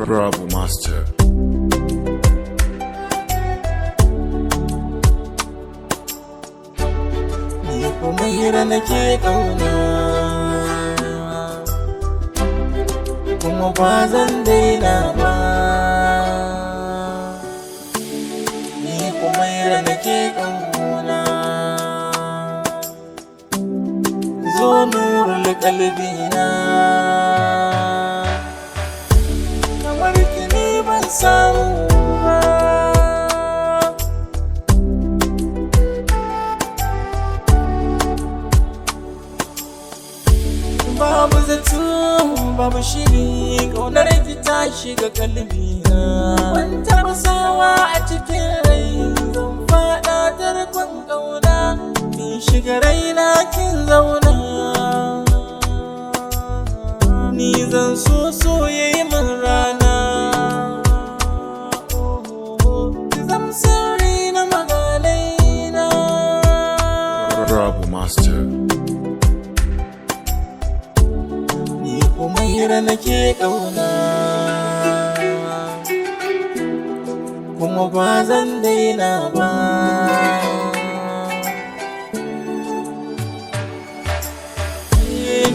Bravo Master. Ni humaira nake kauna, kuma ba zan daina ba. Ni humaira nake kauna, zo nurul qalbina. Kamar ki ni ban samu ba, babu zato babu shiri, ƙaunar ki ta shiga kalbina. Ban taɓa sawa a cikin rai zan faɗa tarkon ƙauna. Kin shiga raina kin zauna, ni zan so yayi min rana. Zam sirri na maganaina. Bravo Master. Humaira nake kauna, kuma ba zan daina ba.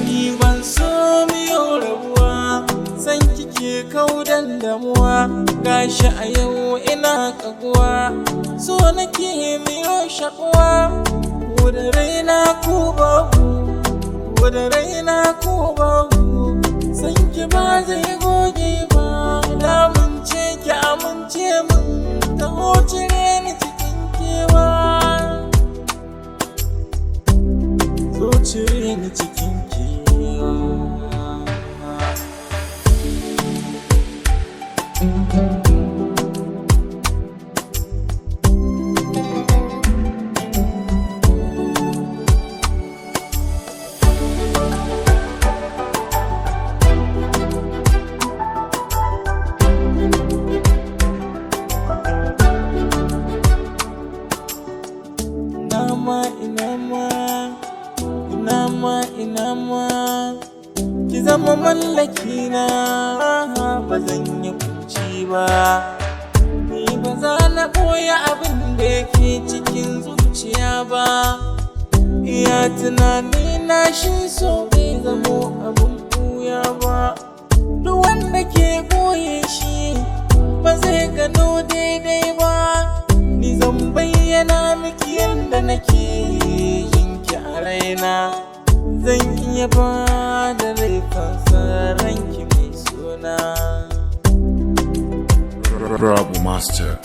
Ni ban so miyo rabuwa, san kike kaudan damuwa. Gashi a yau ina kaguwa, so nake miyo shakuwa. Ko da raina ko babu, ko da raina ko babu, san ki ba zai goge ba. Lamunce ki amince min, taho cire ni cikin kewa. Zo cire ni cikin kewa. Ina ma ki zama mallaki na, ba zan yi kunci ba. Ni ba za na ɓoye abin da yake cikin zuciya ba. Iya tunani na shi so bai zamo abin ɓuya ba. Duk wanda ke ɓoye shi ba zai gano daidai ba. Ni zan bayyana miki yadda nake jinki a raina. Zan iya ba da laifinsa ranki mai suna. Bravo Master.